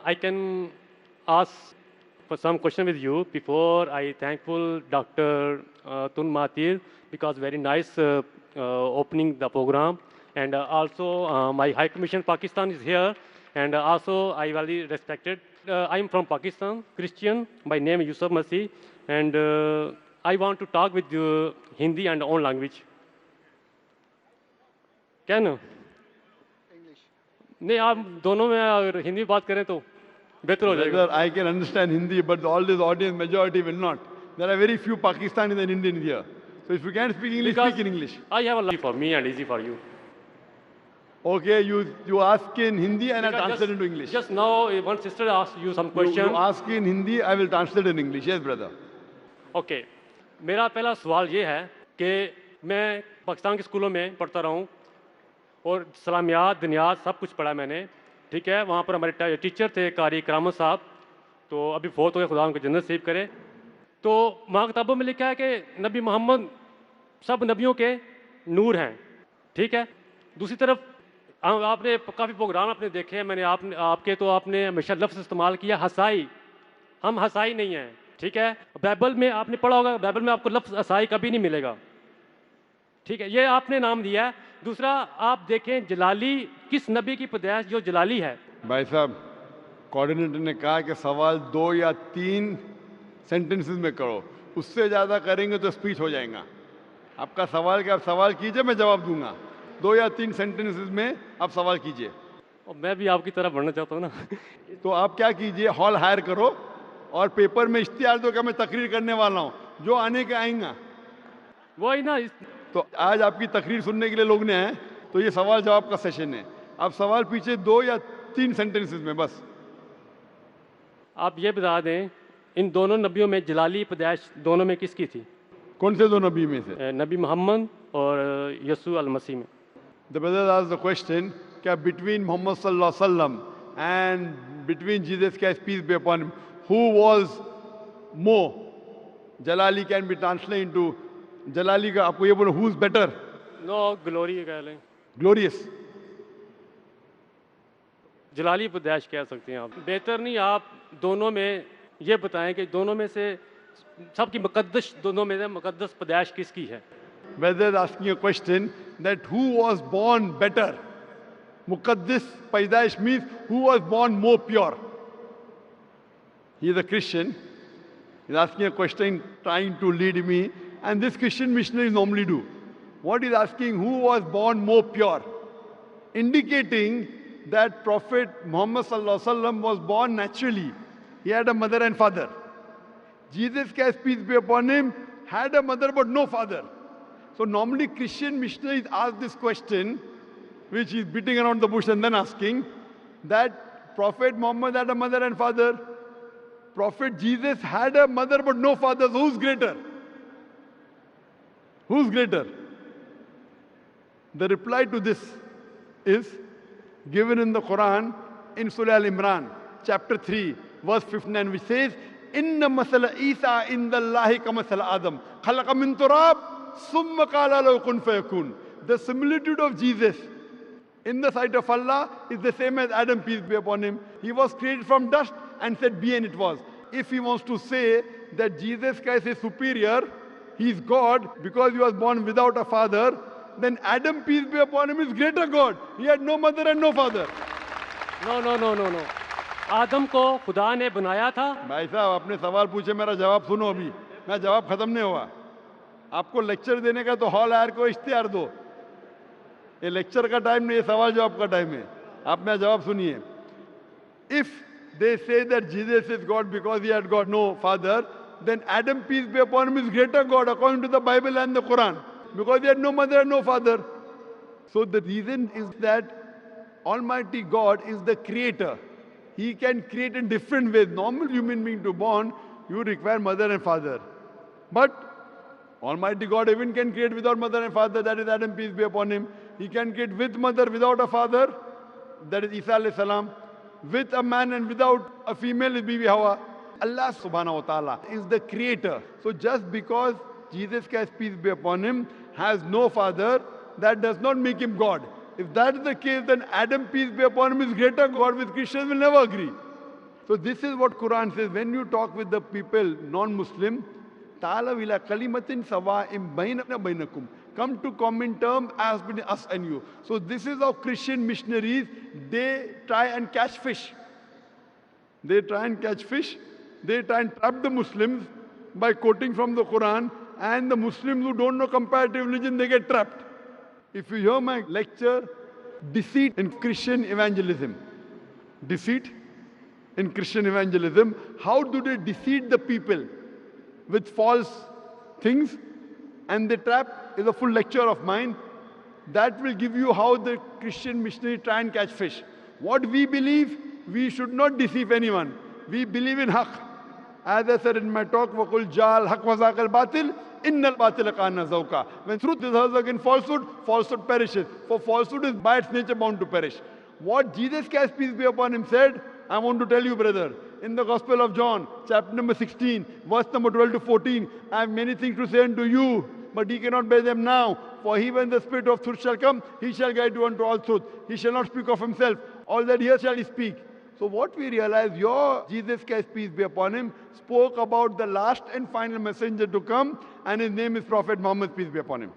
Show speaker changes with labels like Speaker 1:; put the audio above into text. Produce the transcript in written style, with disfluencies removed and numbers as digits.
Speaker 1: I can ask for some question with you before I thankful Dr. Tun Mahathir because very nice opening the program. And also my High Commission Pakistan is here. And also I very respected. I'm from Pakistan, Christian. My name is Yusuf Masih. And I want to talk with you Hindi and own language. क्या ना नहीं आप दोनों में अगर हिंदी बात करें तो बेहतर हो जाएगा.
Speaker 2: Brother, I can understand Hindi, but all this audience majority will not. There are very few Pakistanis and Indians here. So if you can't speak English,
Speaker 1: Because
Speaker 2: speak in English.
Speaker 1: I have a lot for me and easy for you.
Speaker 2: Okay, you ask in Hindi and I'll
Speaker 1: Because
Speaker 2: translate into English.
Speaker 1: Just now, one sister asked you some
Speaker 2: You
Speaker 1: question.
Speaker 2: ask in Hindi, I will translate in English. Yes, brother.
Speaker 1: Okay. मेरा पहला सवाल ये है कि मैं पाकिस्तान के स्कूलों में पढ़ता रहा हूँ और सलामियात दुनियात सब कुछ पढ़ा मैंने. ठीक है, वहाँ पर हमारे टीचर थे कारी करामत साहब, तो अभी फोत हो गए, खुदा उनको जन्नत नसीब करे. तो वहाँ किताबों में लिखा है कि नबी मोहम्मद सब नबियों के नूर हैं. ठीक है. दूसरी तरफ आपने काफ़ी प्रोग्राम आपने देखे हैं मैंने आपके, तो आपने हमेशा लफ्ज़ इस्तेमाल किया हसाई. हम हसाई नहीं हैं. ठीक है. बाइबल में आपने पढ़ा होगा, बाइबल में आपको लफ्ज़ हसाई कभी नहीं मिलेगा. ठीक है, ये आपने नाम दिया है. दूसरा आप देखें जलाली, किस नबी की पैदाइश जो जलाली है.
Speaker 2: भाई साहब, कोऑर्डिनेटर ने कहा कि सवाल 2 या 3 सेंटेंसेस में करो, उससे ज़्यादा करेंगे तो स्पीच हो जाएगा. आपका सवाल क्या, आप सवाल कीजिए, मैं जवाब दूंगा. 2 या 3 सेंटेंसेस में आप सवाल कीजिए.
Speaker 1: और मैं भी आपकी तरफ बढ़ना चाहता हूँ ना.
Speaker 2: तो आप क्या कीजिए, हॉल हायर करो और पेपर में इश्तिहार दो कि मैं तकरीर करने वाला हूँ, जो आने के आएंगा.
Speaker 1: वही ना.
Speaker 2: तो आज आपकी तकरीर सुनने के लिए लोग ने आए, तो ये सवाल जवाब का सेशन है. आप सवाल पीछे 2 या 3 सेंटेंसेस में बस.
Speaker 1: आप ये बता दें इन दोनों नबियों में जलाली पैदाइश दोनों में किसकी थी.
Speaker 2: कौन से 2 नबी में से?
Speaker 1: नबी मोहम्मद और यसू अल मसीह में.
Speaker 2: The brother asked the question, क्या between Muhammad sallallahu alaihi wasallam and between Jesus Christ peace be upon him, who was more? Jalali can be translated into Jalali का आपको ये बोलो, who's better?
Speaker 1: नो ग्लोरी कह लें.
Speaker 2: Glorious.
Speaker 1: जलाली पैदाइश कह सकते हैं आप. बेहतर नहीं आप दोनों में ये बताएं कि दोनों में से सबकी मुकद्दस, दोनों में से मुकद्दस पैदाइश किसकी है.
Speaker 2: Brother is asking a question that who was born better? Muqaddis Paidaish means who was born more pure. He is a Christian. He's asking a question trying to lead me, and this Christian missionaries normally do. What he's asking, who was born more pure? Indicating that Prophet Muhammad sallallahu alaihi wasallam was born naturally. He had a mother and father. Jesus Christ peace be upon him had a mother but no father. So normally Christian missionaries ask this question, which is beating around the bush and then asking, that Prophet Muhammad had a mother and father. Prophet Jesus had a mother but no father. So who's greater? Who's greater? The reply to this is given in the Quran in Surah Al-Imran, chapter 3, verse 59, which says, Inna masala Isa inda Allahi ka masala Adam. Khalaqa min turab, summa qala lahu kun fayakun. The similitude of Jesus in the sight of Allah is the same as Adam, peace be upon him. He was created from dust and said, be, and it was. If he wants to say that Jesus Christ is superior, he is God because he was born without a father, then Adam, peace be upon him, is greater God. He had no mother and no father.
Speaker 1: No. आदम को खुदा ने बनाया था.
Speaker 2: भाई साहब, आपने सवाल पूछे, मेरा जवाब सुनो. अभी मैं जवाब खत्म नहीं हुआ. आपको लेक्चर देने का तो हॉल आयर को इश्तिहार दो. ये लेक्चर का टाइम नहीं, ये सवाल जवाब का टाइम है. आप मेरा जवाब सुनिए. If they say that Jesus is God because he had got no father, then Adam, peace be upon him, is greater God according to the Bible and the Quran because he had no mother and no father. So the reason is that Almighty God is the creator. He can create in different ways. Normal human being to born, you require mother and father. But Almighty God even can create without mother and father. That is Adam, peace be upon him. He can create with mother without a father. That is Isa alayhi salam. With a man and without a female is Bibi Hawa. Allah subhanahu wa ta'ala is the creator. So just because Jesus Christ, peace be upon him, has no father, that does not make him God. If that is the case, then Adam, peace be upon him, is greater God, which Christians will never agree. So this is what Quran says. When you talk with the people, non-Muslim, ta'ala ila kalimatin sawa'im bainana bainakum. Come to common term as between us and you. So this is how Christian missionaries, they try and catch fish. They try and catch fish. They try and trap the Muslims by quoting from the Quran. And the Muslims who don't know comparative religion, they get trapped. If you hear my lecture, deceit in Christian evangelism. Deceit in Christian evangelism. How do they deceive the people with false things? And they trap is a full lecture of mine. That will give you how the Christian missionary try and catch fish. What we believe, we should not deceive anyone. We believe in haqq. As I said in my talk, وَقُلْ جَعَ الْحَقْ وَزَاقَ الْبَاطِلِ إِنَّ الْبَاطِلَ كَانَ زَوْقًا. When truth is hers against falsehood, falsehood perishes. For falsehood is by its nature bound to perish. What Jesus Christ, peace be upon him, said, I want to tell you, brother, in the Gospel of John, chapter number 16, verse number 12 to 14, I have many things to say unto you, but ye cannot bear them now. For he, when the Spirit of truth shall come, he shall guide you unto all truth. He shall not speak of himself. All that here shall he speak. So what we realize, your Jesus Christ, peace be upon him, spoke about the last and final messenger to come, and his name is Prophet Muhammad, peace be upon him.